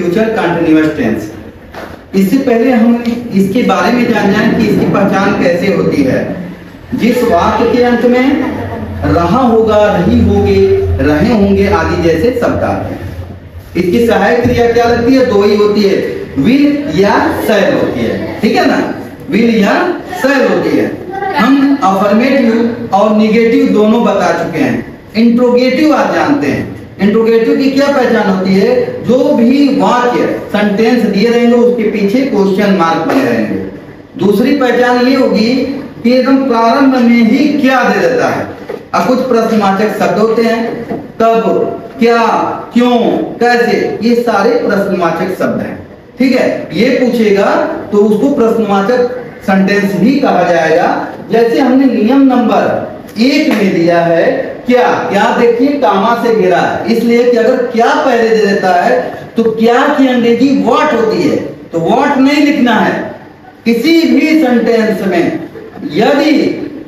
Future continuous tense. इससे पहले हम इसके बारे में जान जाएं कि इसकी पहचान कैसे होती है। जिस वाक्य के अंत में रहा होगा, रही होगे, रहे होंगे आदि जैसे शब्द आते हैं, इसकी सहायक क्रिया क्या लगती है? दो ही होती है, विल या शैल होती है। ठीक है ना, विल या शैल होती है। हम अफर्मेटिव और निगेटिव दोनों बता चुके हैं। इंट्रोगेटिव आप जानते हैं। इंट्रोगेटिव की क्या पहचान होती है? जो भी वाक्य सेंटेंस दिए रहेंगे उसके पीछे क्वेश्चन मार्क बने रहेंगे। दूसरी पहचान ये होगी कि एकदम प्रारंभ में ही क्या दे देता है। अब कुछ प्रश्नवाचक शब्द होते हैं, कब, क्या, क्यों, कैसे, ये सारे प्रश्नवाचक शब्द हैं। ठीक है, ये पूछेगा तो उसको प्रश्नवाचक सेंटेंस ही कहा जाएगा। जैसे हमने नियम नंबर 1 में दिया है क्या, क्या देखिए कामा से घेरा है, इसलिए कि अगर क्या पहले दे देता है तो क्या की अंग्रेजी व्हाट होती है, तो व्हाट नहीं लिखना है। किसी भी सेंटेंस में यदि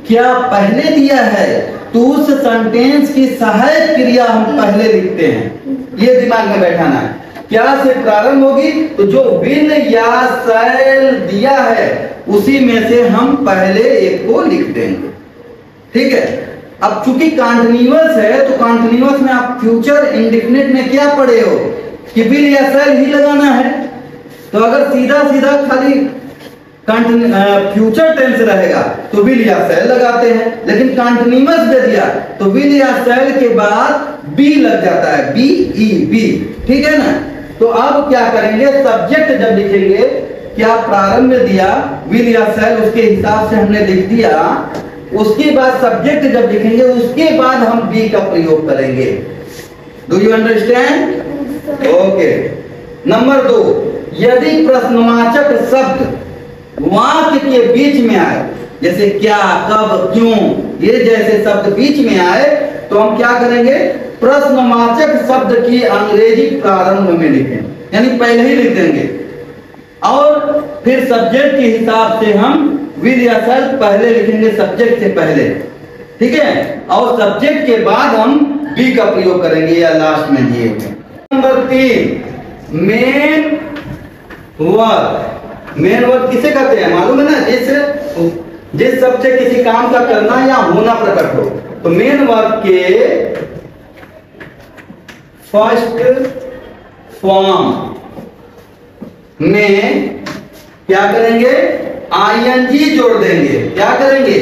क्या पहले दिया है तो उस सेंटेंस की सहायक क्रिया हम पहले लिखते हैं। ये दिमाग में बैठाना है। क्या से प्रारंभ होगी तो जो विल या शैल दिया है उसी में से हम पहले एक को लिख देंगे। ठीक है, अब चूंकि कंटीन्यूअस है तो कंटीन्यूअस में आप फ्यूचर इंडेफिनिट में क्या पढ़े हो कि विल या शैल ही लगाना है। तो अगर सीधा सीधा खाली फ्यूचर टेंस रहेगा तो विल या शैल लगाते हैं, लेकिन कंटीन्यूअस दे दिया तो विल या शैल के बाद बी लग जाता है, बी ई बी। ठीक है ना, तो अब क्या करेंगे, सब्जेक्ट जब लिखेंगे, क्या प्रारंभ में दिया विल या शैल उसके हिसाब से हमने लिख दिया, उसके बाद सब्जेक्ट जब लिखेंगे उसके बाद हम बी का प्रयोग करेंगे। Do you understand? Okay. Number 2, यदि प्रश्नवाचक शब्द वाक्य के बीच में आए, जैसे क्या, कब, क्यों, ये जैसे शब्द बीच में आए तो हम क्या करेंगे, प्रश्नवाचक शब्द की अंग्रेजी प्रारंभ में लिखें, यानी पहले ही लिख देंगे, और फिर सब्जेक्ट के हिसाब से हम विल या शैल पहले लिखेंगे, सब्जेक्ट से पहले। ठीक है, और सब्जेक्ट के बाद हम बी का प्रयोग करेंगे या लास्ट में दिए हुए। Number 3, main verb. Main verb किसे कहते हैं मालूम है ना? जिस शब्द से किसी काम का करना या होना प्रकट हो। तो मेन वर्ब के फर्स्ट फॉर्म में क्या करेंगे, आईएनजी जोड़ देंगे। क्या करेंगे,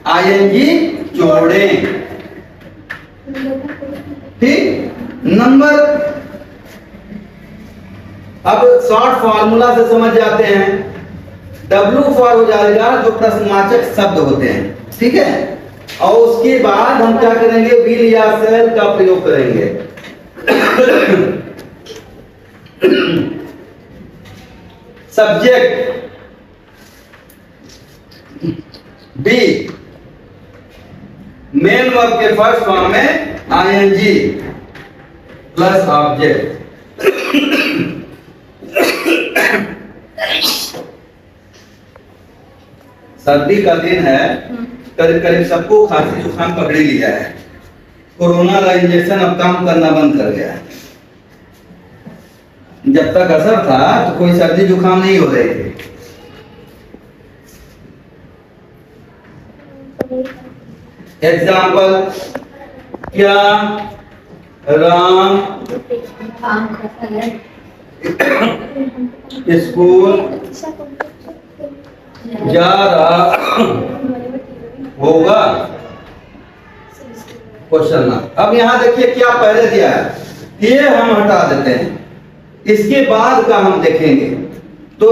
आईएनजी जोड़ें। ठीक। नंबर, अब शॉर्ट फार्मूला से समझ जाते हैं। W फॉर हो जाएगा जो प्रश्नवाचक शब्द होते हैं। ठीक है, और उसके बाद हम क्या करेंगे, विल या शैल का प्रयोग करेंगे। सब्जेक्ट बी, मेन वर्ब के फर्स्ट फॉर्म में आईएनजी प्लस ऑब्जेक्ट। सर्दी का दिन है, करीब करीब सबको खांसी जुकाम पकड़ी लिया है। कोरोना का इंजेक्शन अब काम करना बंद कर गया है। जब तक असर था तो कोई सर्दी जुकाम नहीं हो रहे थे। एग्जाम्पल, क्या राम स्कूल जा रहा होगा, क्वेश्चन मार्क। अब यहां देखिए क्या पहले दिया है, ये हम हटा देते हैं, इसके बाद का हम देखेंगे। तो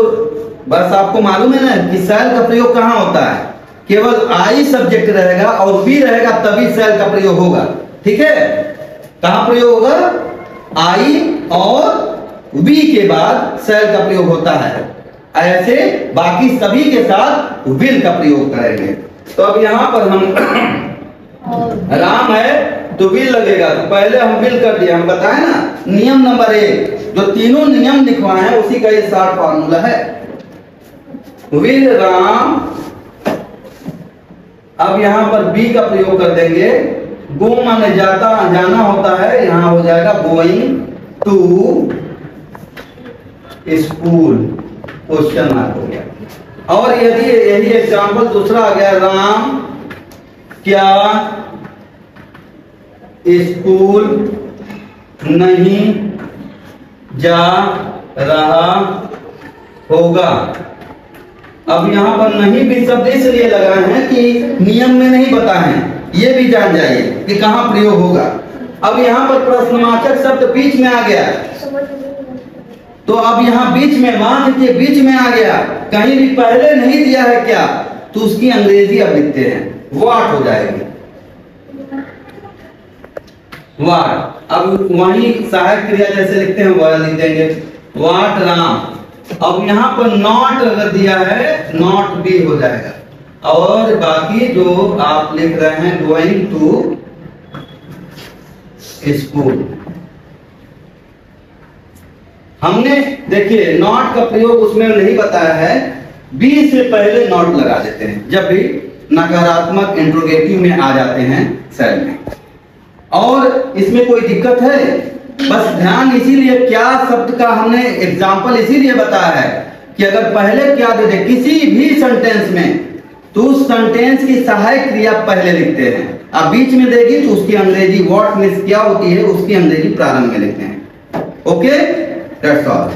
बस आपको मालूम है ना कि शैल का प्रयोग कहां होता है, केवल आई सब्जेक्ट रहेगा और बी रहेगा तभी शैल का प्रयोग होगा। ठीक है, कहां प्रयोग होगा, आई और बी के बाद शैल का प्रयोग होता है। ऐसे बाकी सभी के साथ विल का प्रयोग करेंगे। तो अब यहां पर हम राम है तो विल लगेगा, तो पहले हम विल कर दिया। हम बताए ना नियम नंबर 1, जो तीनों नियम लिखवाए हैं उसी का ये शॉर्ट फार्मूला है, विल राम। अब यहां पर बी का प्रयोग कर देंगे, गो माने जाता जाना होता है, यहां हो जाएगा going to school, question mark हो गया। और यदि यही एग्जाम्पल दूसरा आ गया, राम क्या स्कूल नहीं जा रहा होगा। अब यहां पर नहीं भी शब्द इसलिए लगाए हैं कि नियम में नहीं बताए हैं, ये भी जान जाइए कि कहां प्रयोग होगा। अब यहां पर प्रश्नवाचक शब्द बीच में आ गया, तो अब यहां बीच में, मान लीजिए बीच में आ गया, कहीं भी पहले नहीं दिया है क्या, तो उसकी अंग्रेजी अब लिखते हैं, व्हाट हो जाएगी, व्हाट। अब वही सहायक क्रिया जैसे लिखते हैं वह लिख देंगे, व्हाट राम। अब यहां पर नॉट अगर दिया है, नॉट भी हो जाएगा। और बाकी जो आप लिख रहे हैं गोइंग टू स्कूल, हमने देखिए नॉट का प्रयोग उसमें नहीं बताया है, बी से पहले नॉट लगा देते हैं जब भी नकारात्मक इंट्रोगेटिव में आ जाते हैं सेल में। और इसमें कोई दिक्कत है, बस ध्यान इसीलिए क्या शब्द का हमने एग्जाम्पल इसीलिए बताया है कि अगर पहले क्या दे दे किसी भी सेंटेंस में, तो उस सेंटेंस की सहायक क्रिया पहले लिखते हैं, अब बीच में देगी तो उसकी अंग्रेजी व्हाट में क्या होती है, उसकी अंग्रेजी प्रारंभ में लिखते हैं। Okay, that's all.